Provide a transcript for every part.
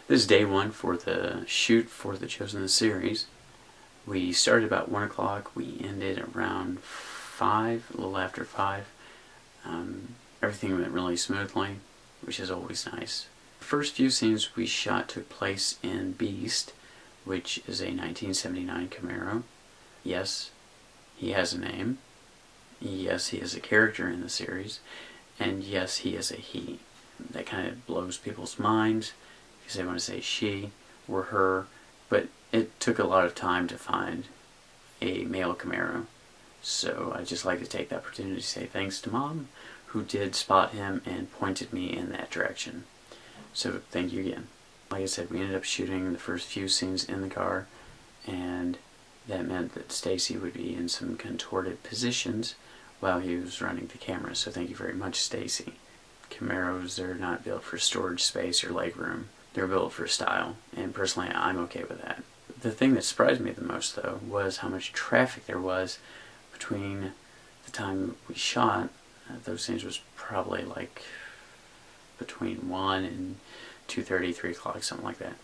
This is day one for the shoot for the Chosen the series. We started about 1 o'clock. We ended around 5, a little after 5. Everything went really smoothly, which is always nice. The first few scenes we shot took place in Beast, which is a 1979 Camaro. Yes, he has a name. Yes, he is a character in the series. And yes, he is a he. That kind of blows people's minds because they want to say she or her, but it took a lot of time to find a male Camaro. So I just like to take the opportunity to say thanks to Mom, who did spot him and pointed me in that direction. So thank you again. Like I said, we ended up shooting the first few scenes in the car, and that meant that Stacy would be in some contorted positions while he was running the camera. So thank you very much, Stacy. Camaros are not built for storage space or legroom. They're built for style, and personally I'm okay with that. The thing that surprised me the most, though, was how much traffic there was between the time we shot. Those scenes was probably like between 1 and 2:30, 3 o'clock, something like that.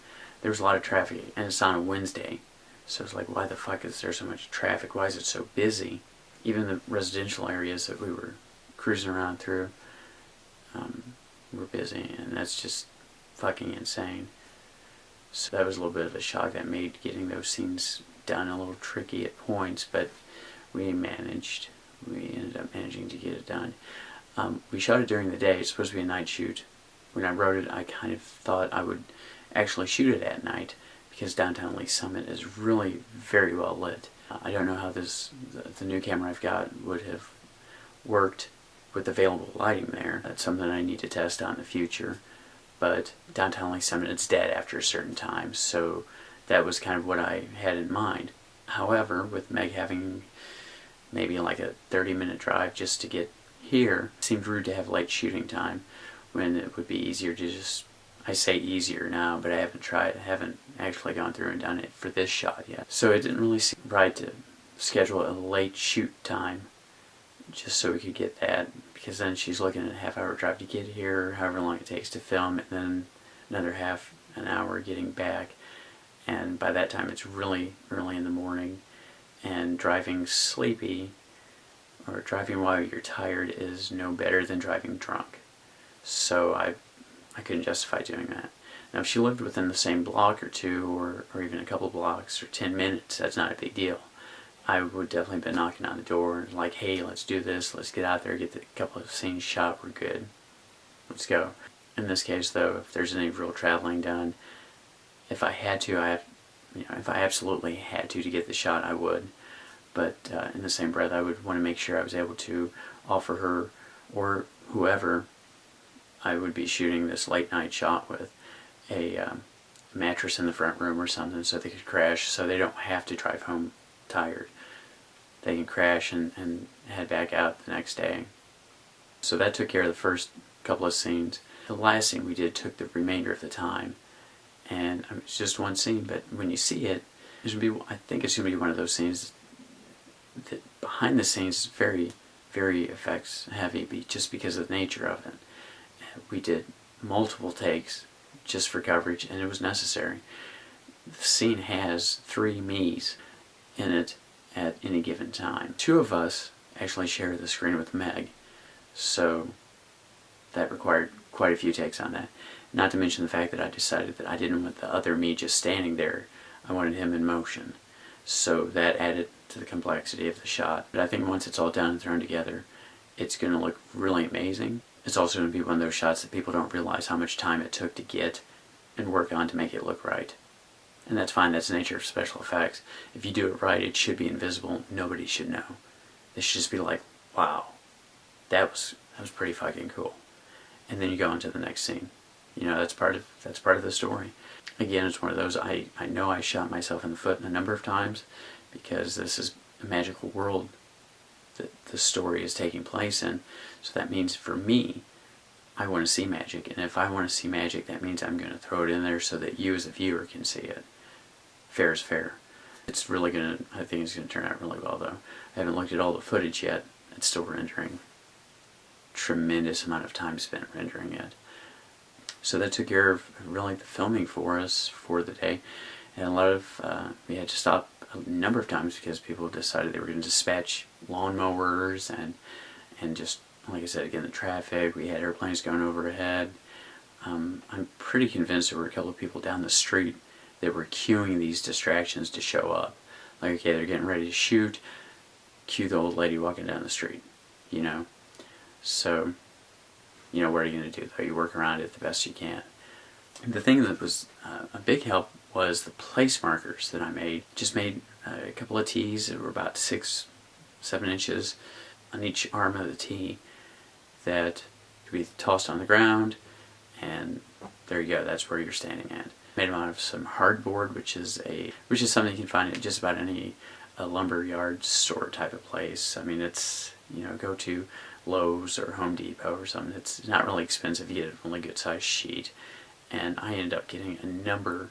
There was a lot of traffic, and it's on a Wednesday. So it's like, why the fuck is there so much traffic? Why is it so busy? Even the residential areas that we were cruising around through were busy, and that's just fucking insane. So that was a little bit of a shock. That made getting those scenes done a little tricky at points, but we managed. We ended up managing to get it done. We shot it during the day. It's supposed to be a night shoot. When I wrote it, I kind of thought I would actually shoot it at night because downtown Lee Summit is really very well lit. I don't know how the new camera I've got would have worked with available lighting there. That's something I need to test on in the future. But downtown Lee Summit, it's dead after a certain time, so that was kind of what I had in mind. However, with Meg having maybe like a 30-minute drive just to get here, it seemed rude to have late shooting time when it would be easier to just, I say easier now, but I haven't actually gone through and done it for this shot yet. So it didn't really seem right to schedule a late shoot time just so we could get that, because then she's looking at a half-hour drive to get here, however long it takes to film, and then another half an hour getting back, and by that time it's really early in the morning, and driving sleepy or driving while you're tired is no better than driving drunk. So I couldn't justify doing that. Now if she lived within the same block or two, or even a couple blocks, or 10 minutes, that's not a big deal. I would definitely been knocking on the door like, hey, let's do this, let's get out there, get a couple of scenes shot, we're good, let's go. In this case, though, if there's any real traveling done, if I had to, if I absolutely had to get the shot, I would. But in the same breath, I would want to make sure I was able to offer her, or whoever I would be shooting this late night shot with, a mattress in the front room or something so they could crash, so they don't have to drive home tired. They can crash and head back out the next day. So that took care of the first couple of scenes. The last scene we did took the remainder of the time, and it's just one scene, but when you see it, I think it's going to be one of those scenes that behind the scenes is very, very effects heavy, just because of the nature of it. We did multiple takes just for coverage, and it was necessary. The scene has 3 me's in it at any given time. 2 of us actually share the screen with Meg, so that required quite a few takes on that. Not to mention the fact that I decided that I didn't want the other me just standing there. I wanted him in motion. So that added to the complexity of the shot. But I think once it's all done and thrown together, it's going to look really amazing. It's also going to be one of those shots that people don't realize how much time it took to get and work on to make it look right. And that's fine, that's the nature of special effects. If you do it right, it should be invisible. Nobody should know. They should just be like, wow, that was pretty fucking cool. And then you go on to the next scene. You know, that's part of the story. Again, it's one of those, I know I shot myself in the foot a number of times because this is a magical world that the story is taking place in. So that means for me, I want to see magic, and if I want to see magic, that means I'm going to throw it in there so that you as a viewer can see it. Fair is fair. It's really going to, I think it's going to turn out really well, though. I haven't looked at all the footage yet. It's still rendering. Tremendous amount of time spent rendering it. So that took care of really the filming for us for the day. And a lot of, we had to stop a number of times because people decided they were going to dispatch lawnmowers and just, like I said, again, the traffic. We had airplanes going overhead. I'm pretty convinced there were a couple of people down the street that were queuing these distractions to show up. Like, okay, they're getting ready to shoot, cue the old lady walking down the street, you know. So, you know, what are you going to do, though? You work around it the best you can. The thing that was a big help was the place markers that I made. Just made a couple of T's that were about 6-7 inches on each arm of the T that could be tossed on the ground, and there you go, that's where you're standing at. Made them out of some hardboard, which is something you can find at just about any lumber yard store type of place. I mean, it's, you know, go to Lowe's or Home Depot or something. It's not really expensive. You get a really good sized sheet, and I ended up getting a number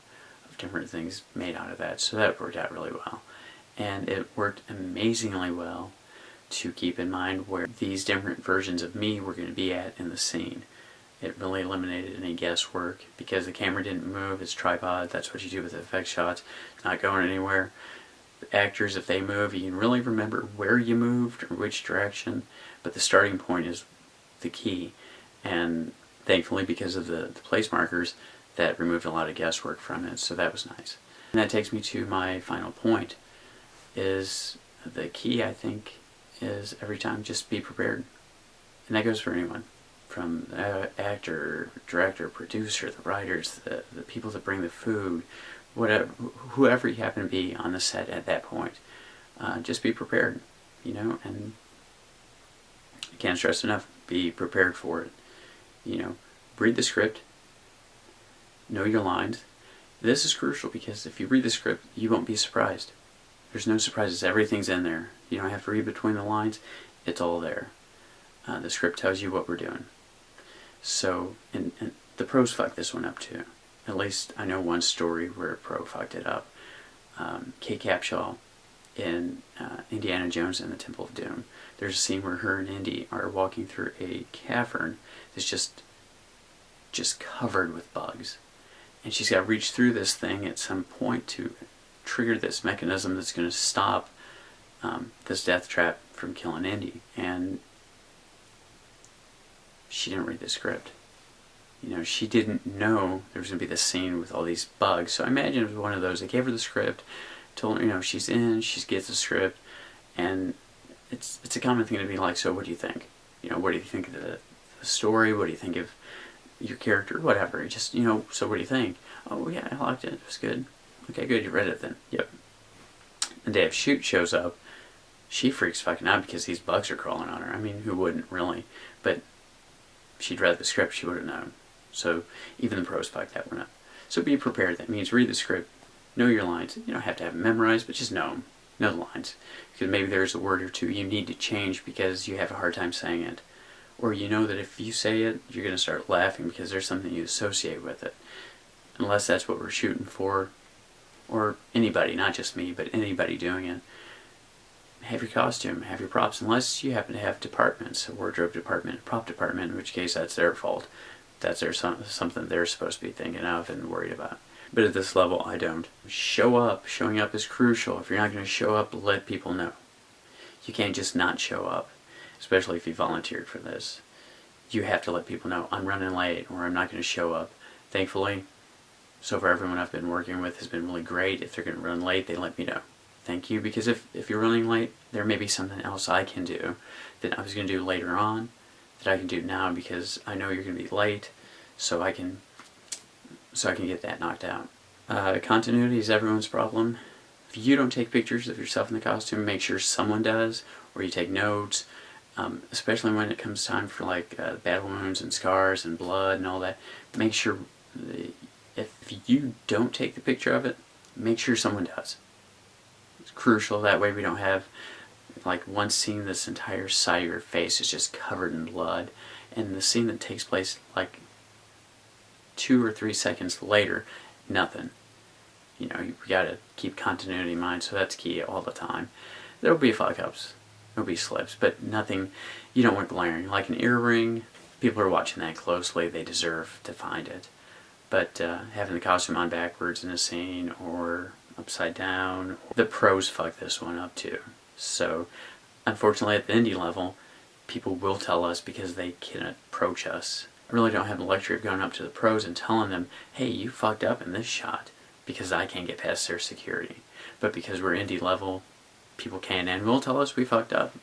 of different things made out of that, so that worked out really well. And it worked amazingly well to keep in mind where these different versions of me were going to be at in the scene. It really eliminated any guesswork because the camera didn't move. It's tripod. That's what you do with effect shots. It's not going anywhere. The actors, if they move, you can really remember where you moved or which direction, but the starting point is the key. And thankfully, because of the place markers, that removed a lot of guesswork from it, so that was nice. And that takes me to my final point, is the key, I think, is every time just be prepared. And that goes for anyone, from the actor, director, producer, the writers, the people that bring the food, whatever, whoever you happen to be on the set at that point. Just be prepared, you know, and I can't stress enough, be prepared for it. You know, read the script, know your lines. This is crucial because if you read the script, you won't be surprised. There's no surprises. Everything's in there. You don't have to read between the lines. It's all there. The script tells you what we're doing. So, and the pros fucked this one up too. At least I know one story where a pro fucked it up. Kate Capshaw in Indiana Jones and the Temple of Doom. There's a scene where her and Indy are walking through a cavern that's just covered with bugs. And she's got to reach through this thing at some point to trigger this mechanism that's going to stop this death trap from killing Indy. And she didn't read the script. You know, she didn't know there was going to be this scene with all these bugs. So I imagine it was one of those. They gave her the script, told her, you know, she's in, she gets the script, and it's a common thing to be like, so what do you think? You know, what do you think of the story? What do you think of your character? Whatever. Just, you know, so what do you think? Oh, yeah, I liked it. It was good. Okay, good. You read it then. Yep. The day of shoot shows up. She freaks fucking out because these bugs are crawling on her. I mean, who wouldn't, really? But she'd read the script, she would have known. So even the pros fucked that one up. So be prepared. That means read the script, know your lines. You don't have to have them memorized, but just know them. Know the lines. Because maybe there's a word or two you need to change because you have a hard time saying it. Or you know that if you say it, you're going to start laughing because there's something you associate with it. Unless that's what we're shooting for. Or anybody, not just me, but anybody doing it. Have your costume, have your props, unless you happen to have departments, a wardrobe department, a prop department, in which case that's their fault. That's something they're supposed to be thinking of and worried about. But at this level, I don't. Show up. Showing up is crucial. If you're not going to show up, let people know. You can't just not show up, especially if you volunteered for this. You have to let people know, I'm running late, or I'm not going to show up. Thankfully, so far everyone I've been working with has been really great. If they're going to run late, they let me know. Thank you, because if you're running late, there may be something else I can do that I was going to do later on that I can do now because I know you're going to be late, so I can get that knocked out. Continuity is everyone's problem. If you don't take pictures of yourself in the costume, make sure someone does, or you take notes, especially when it comes time for like battle wounds and scars and blood and all that. Make sure, if you don't take the picture of it, make sure someone does. It's crucial, that way we don't have like one scene this entire side of your face is just covered in blood, and the scene that takes place like 2 or 3 seconds later, nothing. You know, you gotta keep continuity in mind, so that's key all the time. There'll be fuck ups, there'll be slips, but nothing, you don't want glaring. Like an earring, people are watching that closely, they deserve to find it. But having the costume on backwards in a scene or upside down, the pros fuck this one up too. So, unfortunately, at the indie level, people will tell us because they can approach us. I really don't have the luxury of going up to the pros and telling them, hey, you fucked up in this shot, because I can't get past their security. But because we're indie level, people can and will tell us we fucked up.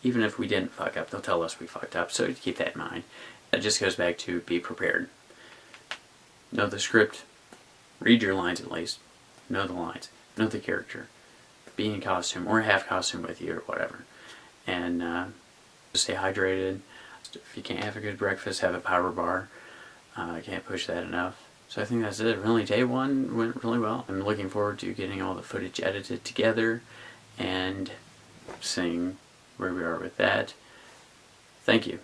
Even if we didn't fuck up, they'll tell us we fucked up, so keep that in mind. That just goes back to be prepared. Know the script. Read your lines at least. Know the lines. Know the character. Be in costume or have costume with you or whatever. And stay hydrated. If you can't have a good breakfast, have a power bar. I can't push that enough. So I think that's it. Really, day one went really well. I'm looking forward to getting all the footage edited together and seeing where we are with that. Thank you.